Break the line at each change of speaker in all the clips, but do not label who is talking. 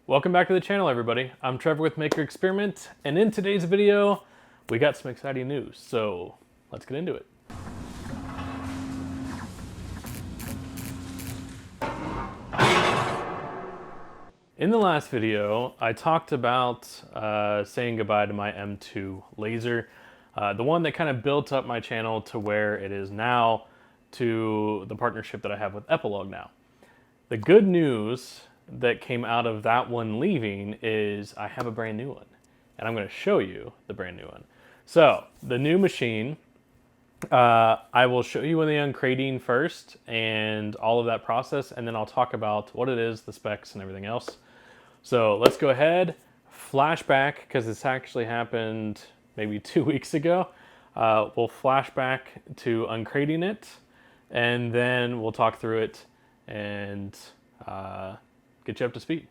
Welcome back to the channel, everybody. I'm Trevor with Maker Experiment, and in today's video, we got some exciting news, so let's get into it. In the last video, I talked about saying goodbye to my M2 laser, the one that kind of built up my channel to where it is now, to the partnership that I have with Epilog now. The good news that came out of that one leaving is I have a brand new one, and I'm going to show you the brand new one. So the new machine, I will show you in the uncrating first and all of that process, and then I'll talk about what it is, the specs and everything else. So let's go ahead, flashback, because this actually happened maybe 2 weeks ago. We'll flashback to uncrating it, and then we'll talk through it and get you up to speed.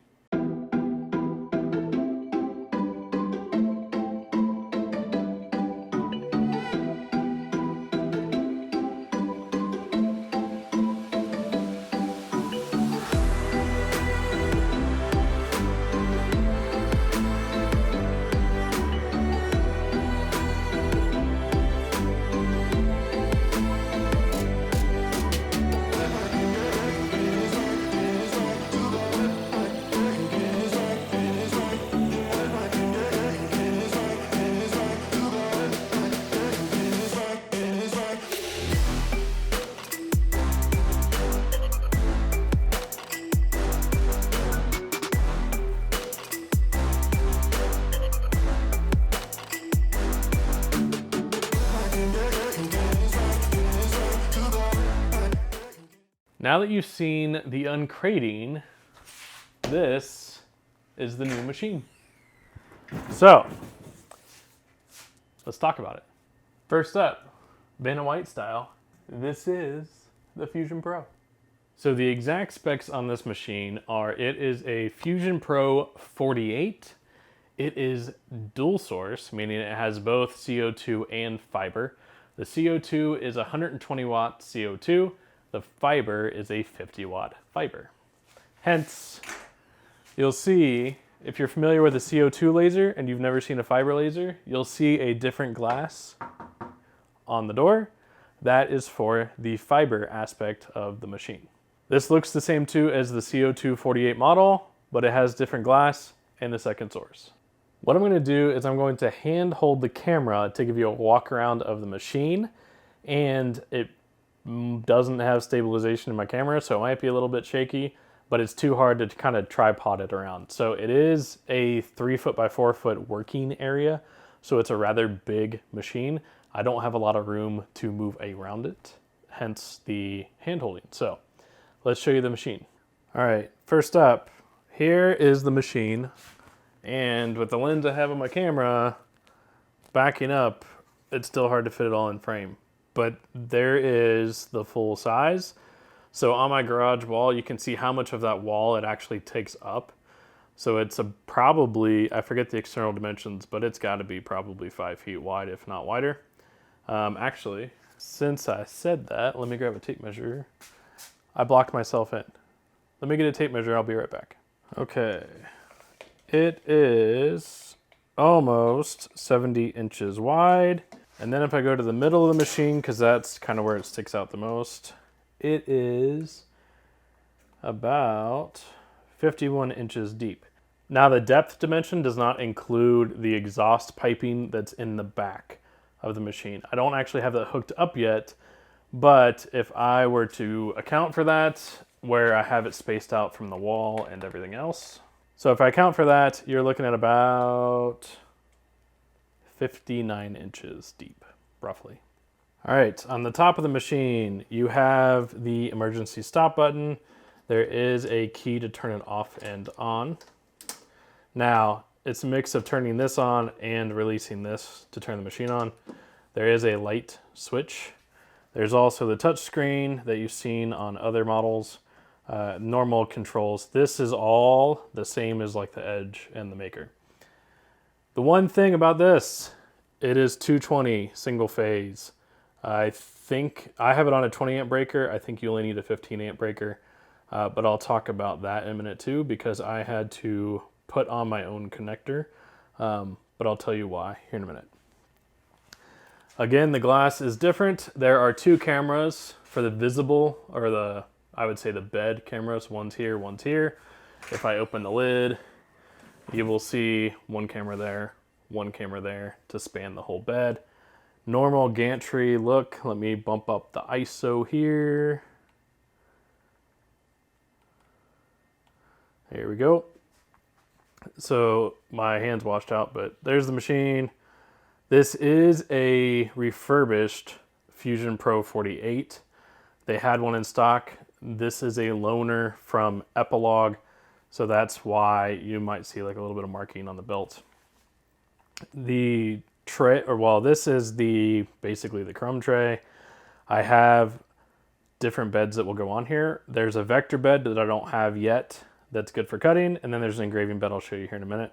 Now that you've seen the uncrating, this is the new machine. So, let's talk about it. First up, Vanna White style, this is the Fusion Pro. So the exact specs on this machine are, it is a Fusion Pro 48. It is dual source, meaning it has both CO2 and fiber. The CO2 is 120 watt CO2. The fiber is a 50 watt fiber. Hence, you'll see, if you're familiar with a CO2 laser and you've never seen a fiber laser, you'll see a different glass on the door. That is for the fiber aspect of the machine. This looks the same too as the CO2 48 model, but it has different glass and the second source. What I'm going to do is I'm going to hand hold the camera to give you a walk around of the machine, and it doesn't have stabilization in my camera, so it might be a little bit shaky, but it's too hard to kind of tripod it around. So it is a 3 foot by 4 foot working area, so it's a rather big machine. I don't have a lot of room to move around it, hence the hand holding. So let's show you the machine. All right, first up, here is the machine, and with the lens I have on my camera backing up, it's still hard to fit it all in frame. But there is the full size. So on my garage wall, you can see how much of that wall it actually takes up. So it's probably, I forget the external dimensions, but it's got to be probably 5 feet wide, if not wider. Actually, since I said that, let me grab a tape measure. I blocked myself in. Let me get a tape measure, I'll be right back. Okay, it is almost 70 inches wide. And then if I go to the middle of the machine, because that's kind of where it sticks out the most, it is about 51 inches deep. Now the depth dimension does not include the exhaust piping that's in the back of the machine. I don't actually have that hooked up yet, but if I were to account for that, where I have it spaced out from the wall and everything else. So if I account for that, you're looking at about 59 inches deep, roughly. All right, on the top of the machine, you have the emergency stop button. There is a key to turn it off and on. Now, it's a mix of turning this on and releasing this to turn the machine on. There is a light switch. There's also the touch screen that you've seen on other models, normal controls. This is all the same as like the Edge and the Maker. The one thing about this, it is 220 single phase. I think I have it on a 20 amp breaker. I think you only need a 15 amp breaker. but I'll talk about that in a minute too, because I had to put on my own connector, but I'll tell you why here in a minute. Again, the glass is different. There are two cameras for the visible, or I would say the bed cameras. One's here, one's here. If I open the lid, you will see one camera there to span the whole bed. Normal gantry look. Let me bump up the ISO here. Here we go. So my hand's washed out, but there's the machine. This is a refurbished Fusion Pro 48. They had one in stock. This is a loaner from Epilog, so that's why you might see like a little bit of marking on the belt. The tray, this is basically the crumb tray. I have different beds that will go on here. There's a vector bed that I don't have yet that's good for cutting, and then there's an engraving bed I'll show you here in a minute.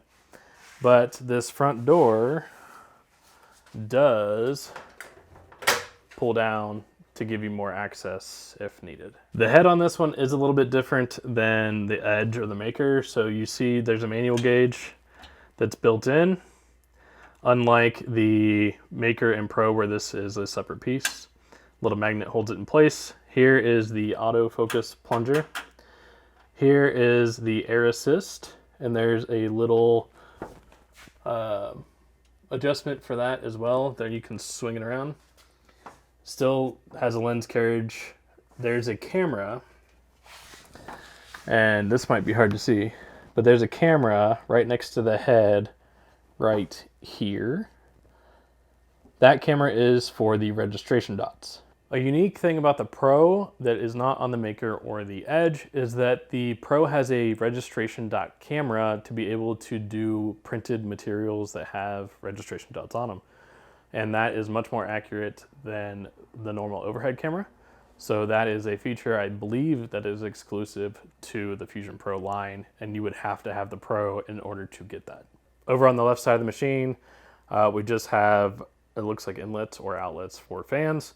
But this front door does pull down to give you more access if needed. The head on this one is a little bit different than the Edge or the Maker. So you see there's a manual gauge that's built in, unlike the Maker and Pro where this is a separate piece. Little magnet holds it in place. Here is the autofocus plunger. Here is the air assist, and there's a little adjustment for that as well. There you can swing it around. Still has a lens carriage. There's a camera, and this might be hard to see, but there's a camera right next to the head right here. That camera is for the registration dots. A unique thing about the Pro that is not on the Maker or the Edge is that the Pro has a registration dot camera to be able to do printed materials that have registration dots on them. And that is much more accurate than the normal overhead camera. So that is a feature I believe that is exclusive to the Fusion Pro line, and you would have to have the Pro in order to get that. Over on the left side of the machine, we just have, it looks like inlets or outlets for fans.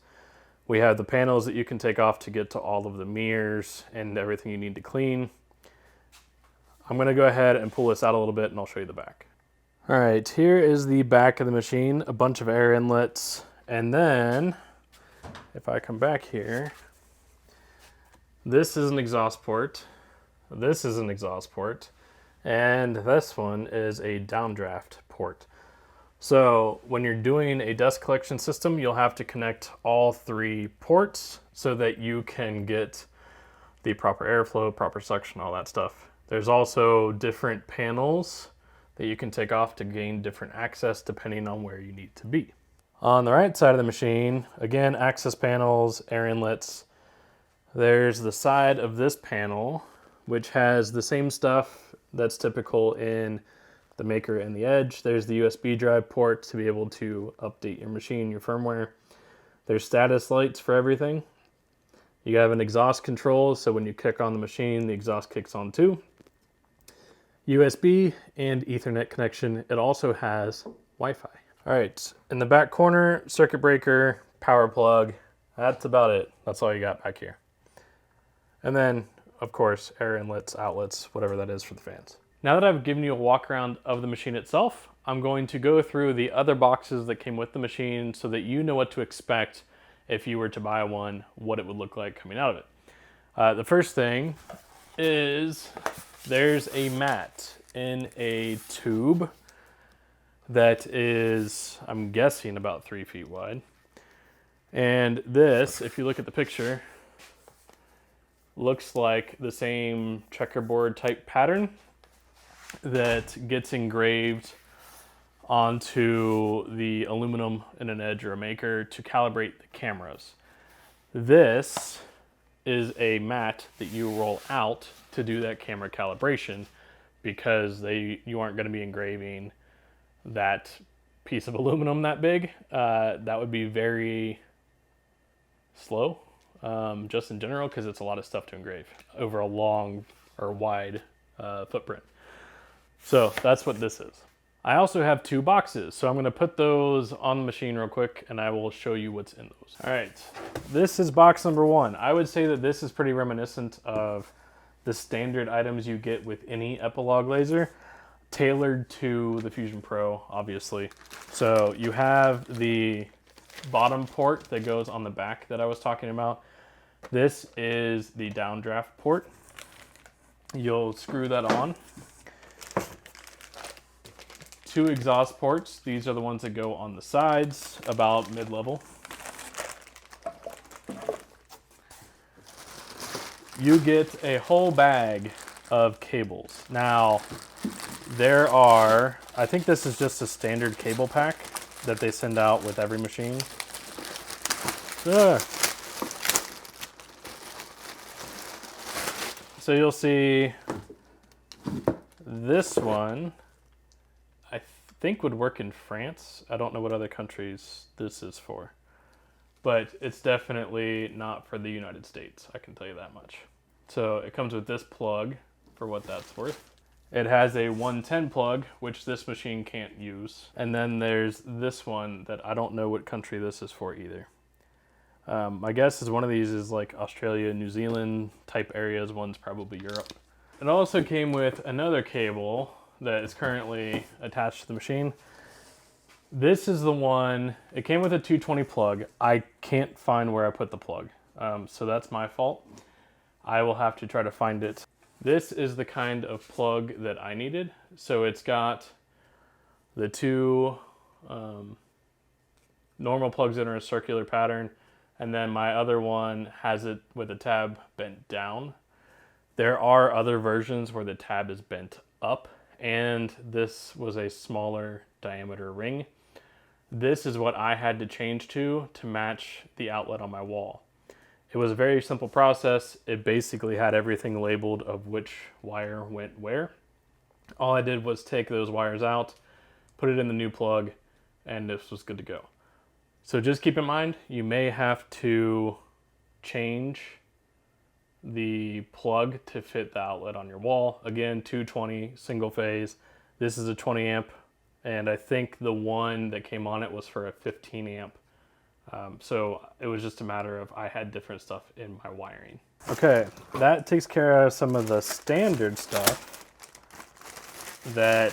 We have the panels that you can take off to get to all of the mirrors and everything you need to clean. I'm gonna go ahead and pull this out a little bit and I'll show you the back. All right, here is the back of the machine, a bunch of air inlets. And then if I come back here, this is an exhaust port. This is an exhaust port. And this one is a downdraft port. So when you're doing a dust collection system, you'll have to connect all three ports so that you can get the proper airflow, proper suction, all that stuff. There's also different panels that you can take off to gain different access depending on where you need to be. On the right side of the machine, again, access panels, air inlets. There's the side of this panel, which has the same stuff that's typical in the Maker and the Edge. There's the USB drive port to be able to update your machine, your firmware. There's status lights for everything. You have an exhaust control, so when you kick on the machine, the exhaust kicks on too. USB and Ethernet connection. It also has Wi-Fi. All right, in the back corner, circuit breaker, power plug. That's about it. That's all you got back here. And then, of course, air inlets, outlets, whatever that is for the fans. Now that I've given you a walk around of the machine itself, I'm going to go through the other boxes that came with the machine so that you know what to expect if you were to buy one, what it would look like coming out of it. The first thing is there's a mat in a tube that is, I'm guessing, about 3 feet wide. And this, if you look at the picture, looks like the same checkerboard type pattern that gets engraved onto the aluminum in an Edge or a Maker to calibrate the cameras. This is a mat that you roll out to do that camera calibration, because you aren't going to be engraving that piece of aluminum that big. That would be very slow, just in general, because it's a lot of stuff to engrave over a long or wide footprint. So that's what this is. I also have 2 boxes, so I'm going to put those on the machine real quick and I will show you what's in those. All right, this is box number 1. I would say that this is pretty reminiscent of the standard items you get with any Epilog laser, tailored to the Fusion Pro, obviously. So you have the bottom port that goes on the back that I was talking about. This is the downdraft port. You'll screw that on. 2 exhaust ports. These are the ones that go on the sides, about mid-level. You get a whole bag of cables. Now, there are, I think this is just a standard cable pack that they send out with every machine. Ugh. So you'll see this one, I think would work in France. I don't know what other countries this is for, but it's definitely not for the United States. I can tell you that much. So it comes with this plug for what that's worth. It has a 110 plug, which this machine can't use. And then there's this one that I don't know what country this is for either. My guess is one of these is like Australia, New Zealand type areas. One's probably Europe. It also came with another cable that is currently attached to the machine. This is the one, it came with a 220 plug. I can't find where I put the plug. So that's my fault. I will have to try to find it. This is the kind of plug that I needed. So it's got the 2 normal plugs that are in a circular pattern, and then my other one has it with the tab bent down. There are other versions where the tab is bent up, and this was a smaller diameter ring. This is what I had to change to match the outlet on my wall. It was a very simple process. It basically had everything labeled of which wire went where. All I did was take those wires out, put it in the new plug, and this was good to go. So just keep in mind, you may have to change the plug to fit the outlet on your wall. Again, 220 single phase. This is a 20 amp, and I think the one that came on it was for a 15 amp. So it was just a matter of I had different stuff in my wiring. Okay, that takes care of some of the standard stuff that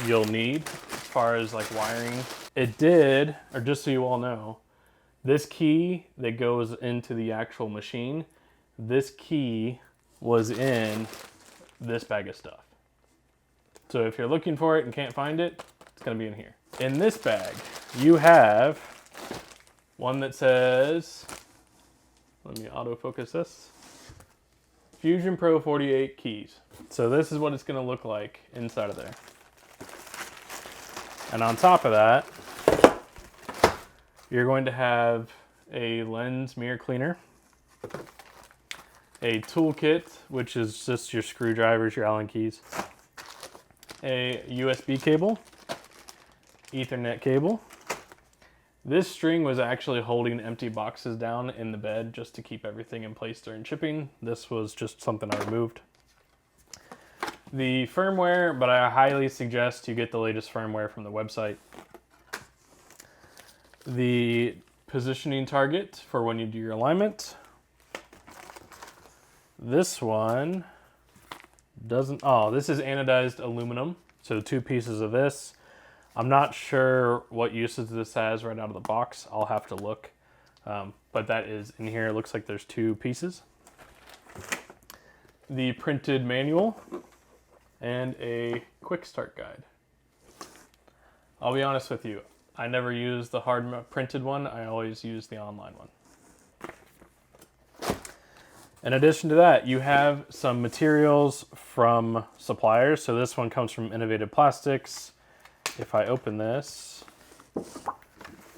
you'll need as far as like wiring. It did, or just so you all know, this key that goes into the actual machine, this key was in this bag of stuff. So if you're looking for it and can't find it, it's gonna be in here. In this bag, you have one that says, let me autofocus this, Fusion Pro 48 keys. So this is what it's gonna look like inside of there. And on top of that, you're going to have a lens mirror cleaner, a toolkit, which is just your screwdrivers, your Allen keys, a USB cable, Ethernet cable. This string was actually holding empty boxes down in the bed just to keep everything in place during shipping. This was just something I removed. The firmware, but I highly suggest you get the latest firmware from the website. The positioning target for when you do your alignment. This one doesn't, oh, this is anodized aluminum. So 2 pieces of this. I'm not sure what uses this has right out of the box. I'll have to look, but that is in here. It looks like there's 2 pieces. The printed manual and a quick start guide. I'll be honest with you, I never use the hard printed one. I always use the online one. In addition to that, you have some materials from suppliers. So this one comes from Innovative Plastics. If I open this,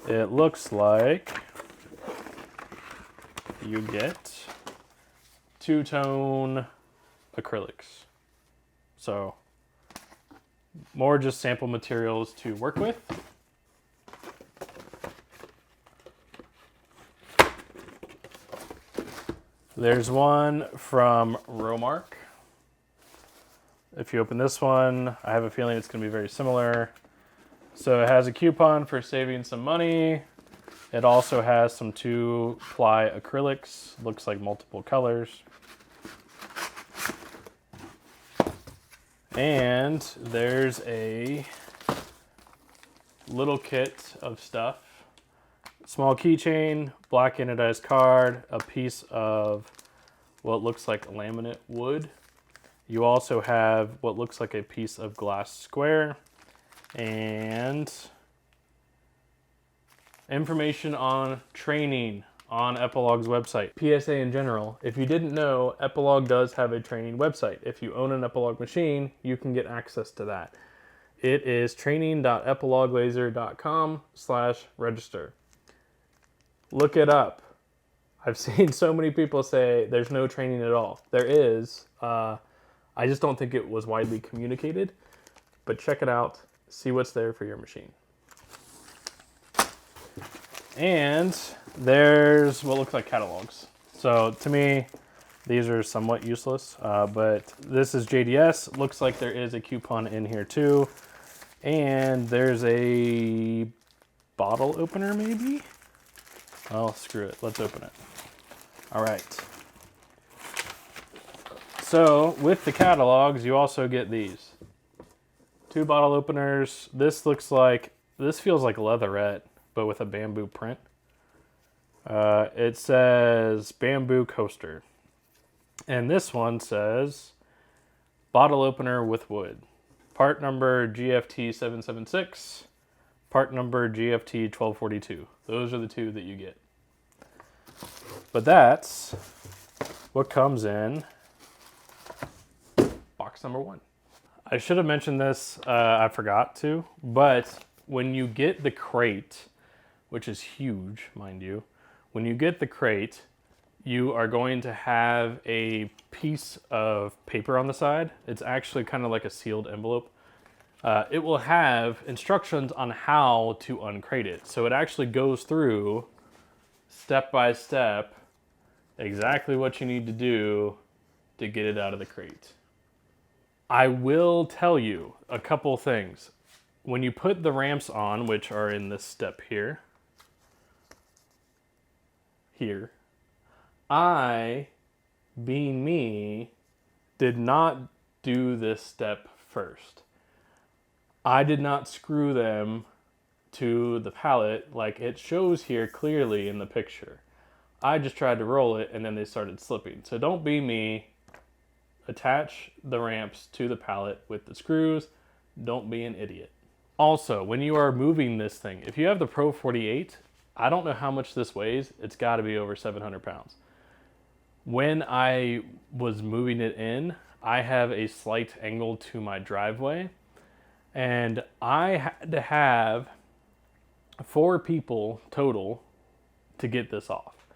it looks like you get 2-tone acrylics. So more just sample materials to work with. There's one from Romark. If you open this one, I have a feeling it's going to be very similar. So it has a coupon for saving some money. It also has some 2-ply acrylics. Looks like multiple colors. And there's a little kit of stuff. Small keychain, black anodized card, a piece of what looks like laminate wood. You also have what looks like a piece of glass square and information on training on Epilog's website. PSA in general, if you didn't know, Epilog does have a training website. If you own an Epilog machine, you can get access to that. It is training.epiloglaser.com/register. Look it up. I've seen so many people say there's no training at all. There is. I just don't think it was widely communicated. But check it out. See what's there for your machine. And there's what looks like catalogs. So to me, these are somewhat useless. But this is JDS. Looks like there is a coupon in here too. And there's a bottle opener maybe? Oh, screw it. Let's open it. All right. So with the catalogs, you also get these. 2 bottle openers. This feels like leatherette, but with a bamboo print. It says bamboo coaster. And this one says bottle opener with wood. Part number GFT776. Part number GFT 1242. Those are the 2 that you get. But that's what comes in box number 1. I should have mentioned this, I forgot to, but when you get the crate, which is huge, mind you, when you get the crate, you are going to have a piece of paper on the side. It's actually kind of like a sealed envelope. It will have instructions on how to uncrate it. So it actually goes through step by step exactly what you need to do to get it out of the crate. I will tell you a couple things. When you put the ramps on, which are in this step here, I, being me, did not do this step first. I did not screw them to the pallet like it shows here clearly in the picture. I just tried to roll it and then they started slipping. So don't be me. Attach the ramps to the pallet with the screws. Don't be an idiot. Also, when you are moving this thing, if you have the Pro 48, I don't know how much this weighs. It's got to be over 700 pounds. When I was moving it in, I have a slight angle to my driveway. And I had to have 4 people total to get this off.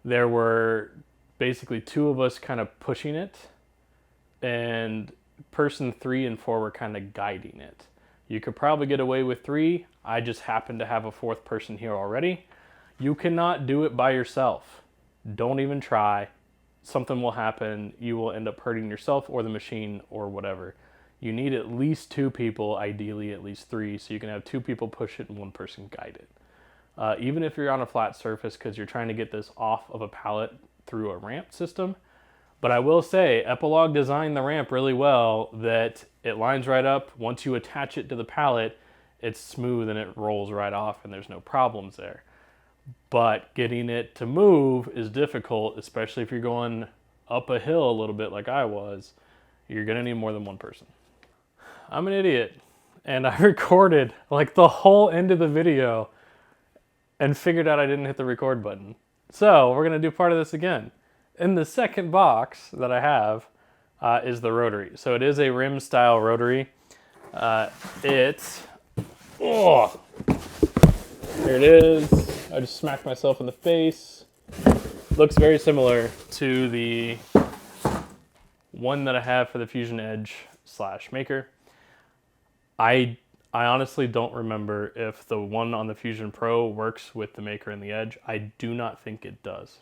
There were basically 2 of us kind of pushing it, and person 3 and 4 were kind of guiding it. You could probably get away with 3. I just happened to have a 4th person here already. You cannot do it by yourself. Don't even try. Something will happen. You will end up hurting yourself or the machine or whatever. You need at least 2 people, ideally at least 3, so you can have 2 people push it and 1 person guide it. Even if you're on a flat surface because you're trying to get this off of a pallet through a ramp system. But I will say, Epilog designed the ramp really well that it lines right up. Once you attach it to the pallet, it's smooth and it rolls right off and there's no problems there. But getting it to move is difficult, especially if you're going up a hill a little bit like I was. You're gonna need more than 1 person. I'm an idiot, and I recorded like the whole end of the video and figured out I didn't hit the record button. So we're gonna do part of this again. In the second box that I have is the Rotary. So it is a rim style Rotary. Here it is. I just smacked myself in the face. Looks very similar to the one that I have for the Fusion Edge / Maker. I honestly don't remember if the one on the Fusion Pro works with the Maker and the Edge. I do not think it does.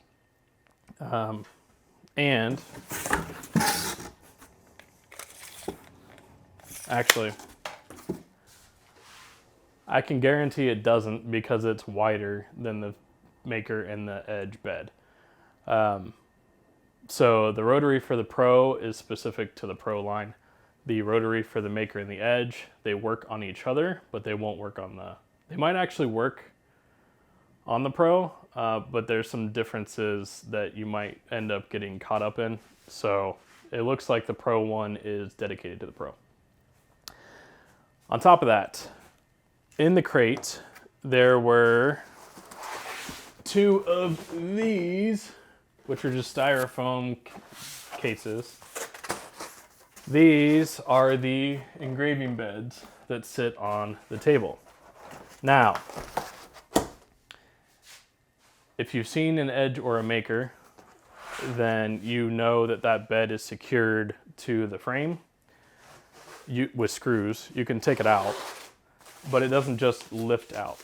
And actually, I can guarantee it doesn't because it's wider than the Maker and the Edge bed. So the Rotary for the Pro is specific to the Pro line. the rotary for the maker and the edge. They work on each other, but they won't work on they might actually work on the Pro, but there's some differences that you might end up getting caught up in. So it looks like the Pro one is dedicated to the Pro. On top of that, in the crate, there were 2 of these, which are just styrofoam cases. These are the engraving beds that sit on the table. Now, if you've seen an edge or a maker, then you know that that bed is secured to the frame with screws. You can take it out, but it doesn't just lift out.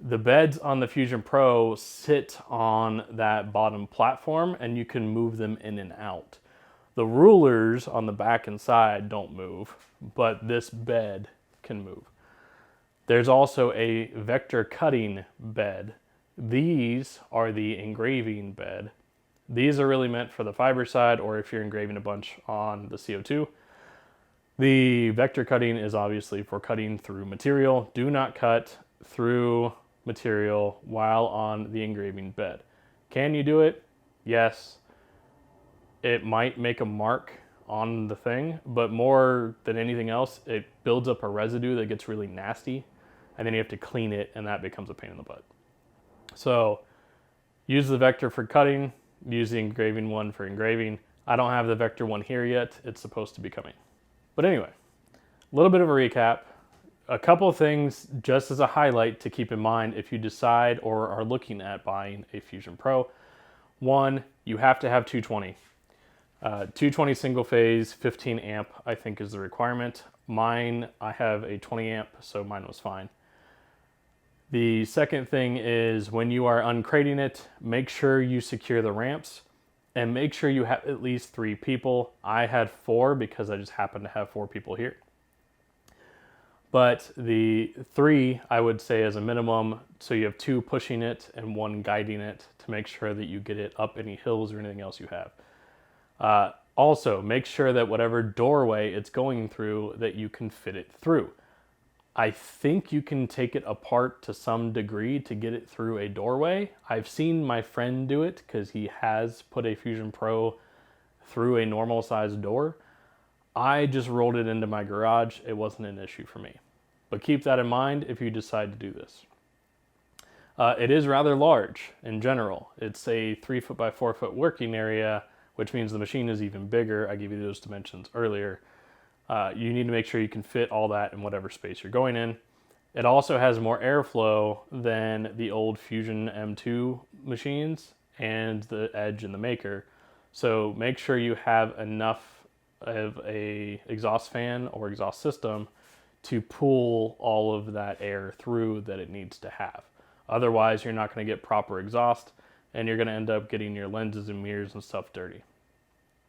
The beds on the Fusion Pro sit on that bottom platform and you can move them in and out. The rulers on the back and side don't move, but this bed can move. There's also a vector cutting bed. These are the engraving bed. These are really meant for the fiber side or if you're engraving a bunch on the CO2. The vector cutting is obviously for cutting through material. Do not cut through material while on the engraving bed. Can you do it? Yes. It might make a mark on the thing, but more than anything else, it builds up a residue that gets really nasty, and then you have to clean it, and that becomes a pain in the butt. So use the vector for cutting, use the engraving one for engraving. I don't have the vector one here yet. It's supposed to be coming. But anyway, a little bit of a recap. A couple of things just as a highlight to keep in mind if you decide or are looking at buying a Fusion Pro. One, you have to have 220. 220 single phase, 15 amp, I think is the requirement. Mine, I have a 20 amp, so mine was fine. The second thing is when you are uncrating it, make sure you secure the ramps and make sure you have at least 3 people. I had 4 because I just happened to have 4 people here. But the 3, I would say as a minimum, so you have 2 pushing it and 1 guiding it to make sure that you get it up any hills or anything else you have. Also, make sure that whatever doorway it's going through, that you can fit it through. I think you can take it apart to some degree to get it through a doorway. I've seen my friend do it because he has put a Fusion Pro through a normal sized door. I just rolled it into my garage. It wasn't an issue for me. But keep that in mind if you decide to do this. It is rather large in general. It's a 3 foot by 4 foot working area, which means the machine is even bigger. I gave you those dimensions earlier. You need to make sure you can fit all that in whatever space you're going in. It also has more airflow than the old Fusion M2 machines and the Edge and the Maker. So make sure you have enough of a exhaust fan or exhaust system to pull all of that air through that it needs to have. Otherwise, you're not going to get proper exhaust and you're going to end up getting your lenses and mirrors and stuff dirty.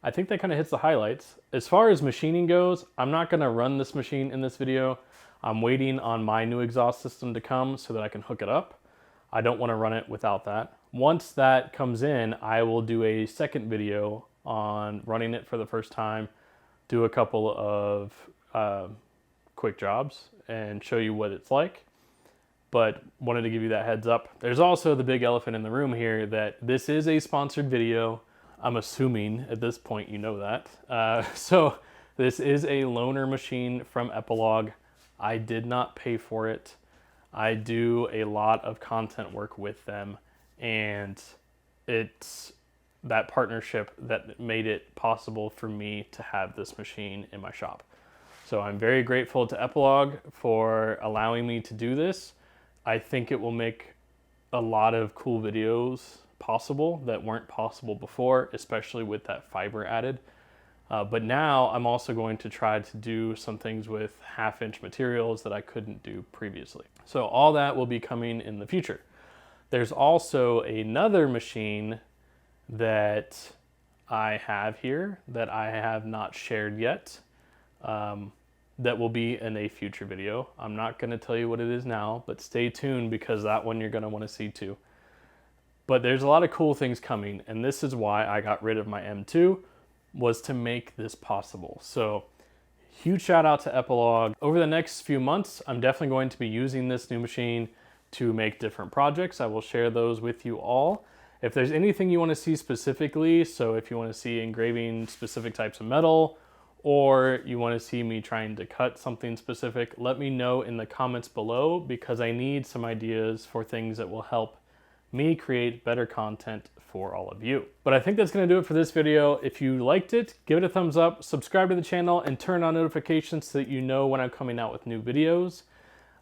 I think that kind of hits the highlights. As far as machining goes, I'm not going to run this machine in this video. I'm waiting on my new exhaust system to come so that I can hook it up. I don't want to run it without that. Once that comes in, I will do a second video on running it for the first time, do a couple of quick jobs and show you what it's like. But wanted to give you that heads up. There's also the big elephant in the room here that this is a sponsored video. I'm assuming at this point you know that. So this is a loaner machine from Epilog. I did not pay for it. I do a lot of content work with them, and it's that partnership that made it possible for me to have this machine in my shop. So I'm very grateful to Epilog for allowing me to do this. I think it will make a lot of cool videos possible that weren't possible before, especially with that fiber added. But now I'm also going to try to do some things with 1/2-inch materials that I couldn't do previously. So all that will be coming in the future. There's also another machine that I have here that I have not shared yet. That will be in a future video. I'm not going to tell you what it is now, but stay tuned because that one you're going to want to see too. But there's a lot of cool things coming, and this is why I got rid of my M2. was to make this possible. So huge shout out to Epilog. Over the next few months, I'm definitely going to be using this new machine to make different projects. I will share those with you all. If there's anything you want to see specifically, so if you want to see engraving specific types of metal, or you want to see me trying to cut something specific, let me know in the comments below, because I need some ideas for things that will help me create better content for all of you. But I think that's going to do it for this video. If you liked it, give it a thumbs up, subscribe to the channel, and turn on notifications so that you know when I'm coming out with new videos.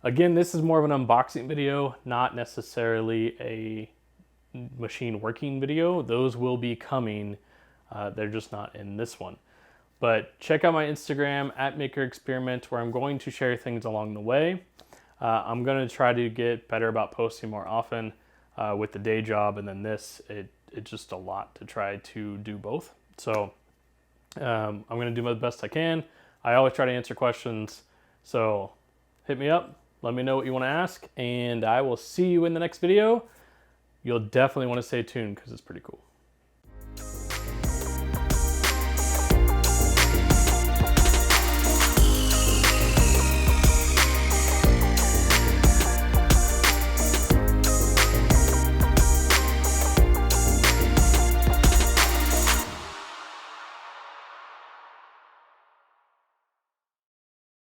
Again, this is more of an unboxing video, not necessarily a machine working video. Those will be coming. They're just not in this one. But check out my Instagram at MakerExperiment, where I'm going to share things along the way. I'm going to try to get better about posting more often with the day job, and then this, it's just a lot to try to do both. So I'm going to do my best I can. I always try to answer questions. So hit me up. Let me know what you want to ask, and I will see you in the next video. You'll definitely want to stay tuned because it's pretty cool.